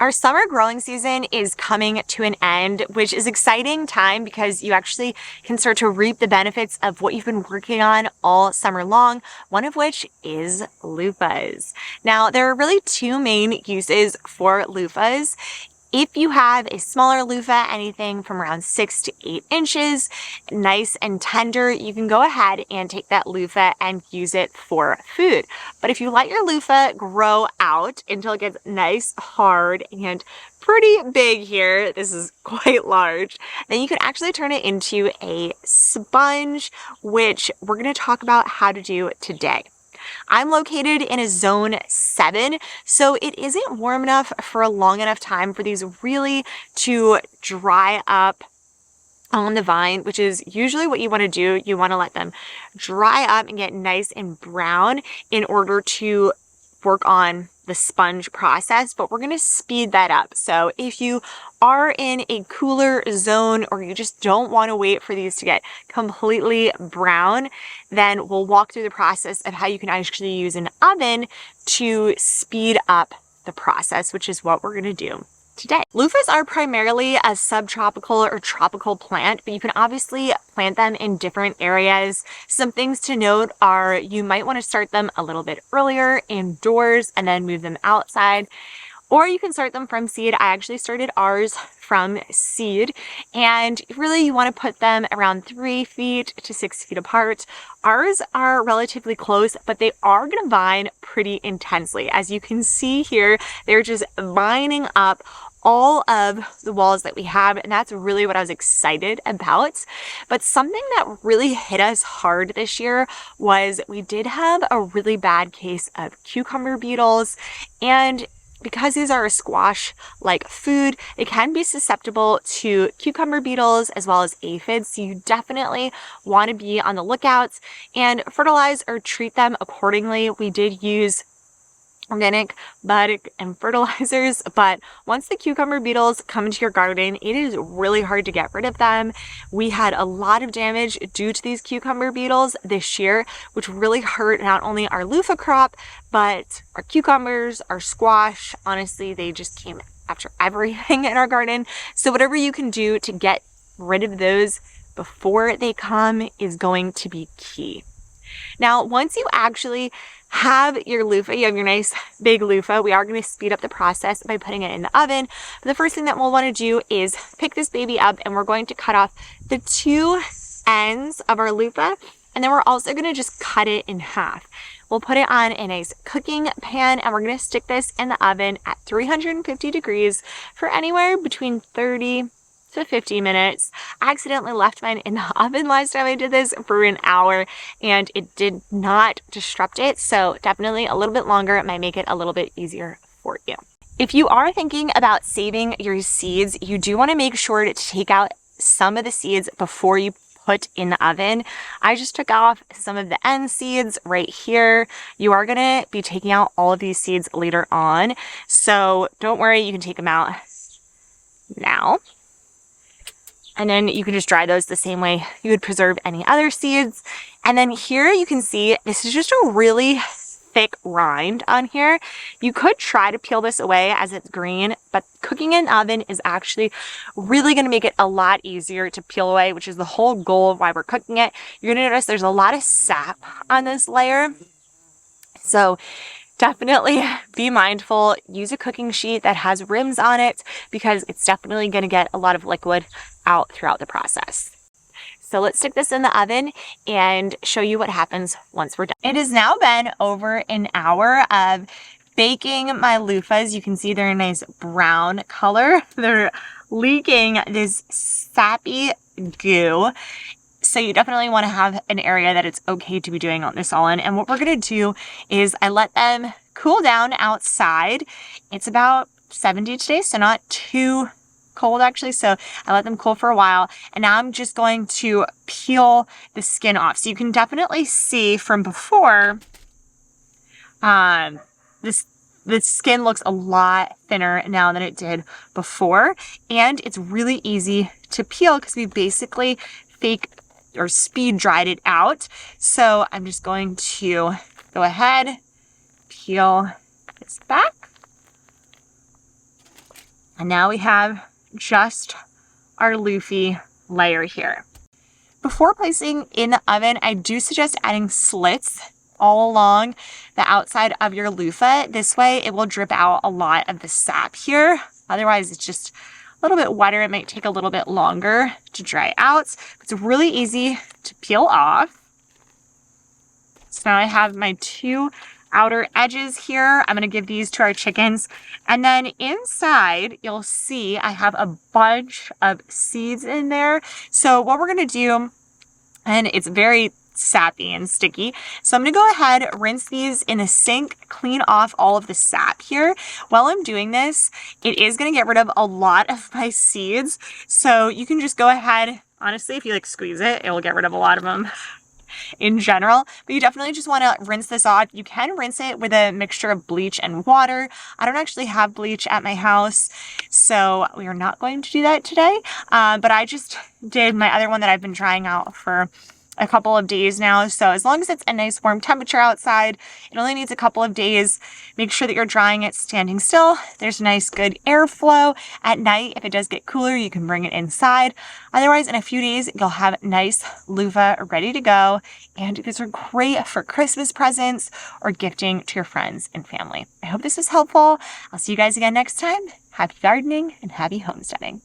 Our summer growing season is coming to an end, which is exciting time because you actually can start to reap the benefits of what you've been working on all summer long, one of which is loofahs. Now, there are really two main uses for loofahs. If you have a smaller loofah, anything from around 6 to 8 inches, nice and tender, you can go ahead and take that loofah and use it for food. But if you let your loofah grow out until it gets nice, hard, and pretty big here, this is quite large, then you can actually turn it into a sponge, which we're going to talk about how to do today. I'm located in a zone 7, so it isn't warm enough for a long enough time for these really to dry up on the vine, which is usually what you want to do. You want to let them dry up and get nice and brown in order to work on the sponge process, but we're going to speed that up. So if you are in a cooler zone or you just don't want to wait for these to get completely brown, then we'll walk through the process of how you can actually use an oven to speed up the process, which is what we're going to do today. Loofahs are primarily a subtropical or tropical plant, but you can obviously plant them in different areas. Some things to note are you might want to start them a little bit earlier indoors and then move them outside. Or you can start them from seed. I actually started ours from seed, and really you want to put them around 3 feet to 6 feet apart. Ours are relatively close, but they are going to vine pretty intensely. As you can see here, they're just vining up all of the walls that we have, and that's really what I was excited about. But something that really hit us hard this year was we did have a really bad case of cucumber beetles, and because these are a squash-like food, it can be susceptible to cucumber beetles as well as aphids. So you definitely want to be on the lookouts and fertilize or treat them accordingly. We did use organic biotic and fertilizers, but once the cucumber beetles come into your garden, it is really hard to get rid of them. We had a lot of damage due to these cucumber beetles this year, which really hurt not only our loofah crop, but our cucumbers, our squash. Honestly, they just came after everything in our garden. So whatever you can do to get rid of those before they come is going to be key. Now, once you actually have your loofah, you have your nice big loofah, we are going to speed up the process by putting it in the oven. But the first thing that we'll want to do is pick this baby up, and we're going to cut off the 2 ends of our loofah, and then we're also going to just cut it in half. We'll put it on a nice cooking pan, and we're going to stick this in the oven at 350 degrees for anywhere between 30 to 50 minutes. I accidentally left mine in the oven last time I did this for an hour, and it did not disrupt it. So definitely a little bit longer. It might make it a little bit easier for you. If you are thinking about saving your seeds, you do want to make sure to take out some of the seeds before you put in the oven. I just took off some of the end seeds right here. You are going to be taking out all of these seeds later on. So don't worry, you can take them out now. And then you can just dry those the same way you would preserve any other seeds. And then here you can see this is just a really thick rind on here. You could try to peel this away as it's green, but cooking in an oven is actually really going to make it a lot easier to peel away, which is the whole goal of why we're cooking it. You're going to notice there's a lot of sap on this layer. So definitely be mindful. Use a cooking sheet that has rims on it because it's definitely going to get a lot of liquid out throughout the process. So let's stick this in the oven and show you what happens once we're done. It has now been over an hour of baking my loofahs. You can see they're a nice brown color. They're leaking this sappy goo. So you definitely want to have an area that it's okay to be doing this all in. And what we're going to do is I let them cool down outside. It's about 70 today, so not too cold actually. So I let them cool for a while. And now I'm just going to peel the skin off. So you can definitely see from before, the skin looks a lot thinner now than it did before. And it's really easy to peel because we basically speed dried it out. So I'm just going to go ahead, peel this back. And now we have just our Loofah layer here. Before placing in the oven, I do suggest adding slits all along the outside of your loofah. This way it will drip out a lot of the sap here. Otherwise it's just a little bit wetter. It might take a little bit longer to dry out. It's really easy to peel off. So now I have my 2 outer edges here. I'm going to give these to our chickens. And then inside, you'll see I have a bunch of seeds in there. So what we're going to do, and it's very sappy and sticky. So I'm going to go ahead, rinse these in the sink, clean off all of the sap here. While I'm doing this, it is going to get rid of a lot of my seeds. So you can just go ahead, honestly, if you like squeeze it, it will get rid of a lot of them in general, but you definitely just want to rinse this off. You can rinse it with a mixture of bleach and water. I don't actually have bleach at my house, so we are not going to do that today. But I just did my other one that I've been trying out for a couple of days now. So as long as it's a nice warm temperature outside, it only needs a couple of days. Make sure that you're drying it standing still. There's nice good airflow. At night, if it does get cooler, you can bring it inside. Otherwise, in a few days, you'll have nice loofah ready to go. And these are great for Christmas presents or gifting to your friends and family. I hope this was helpful. I'll see you guys again next time. Happy gardening and happy homesteading.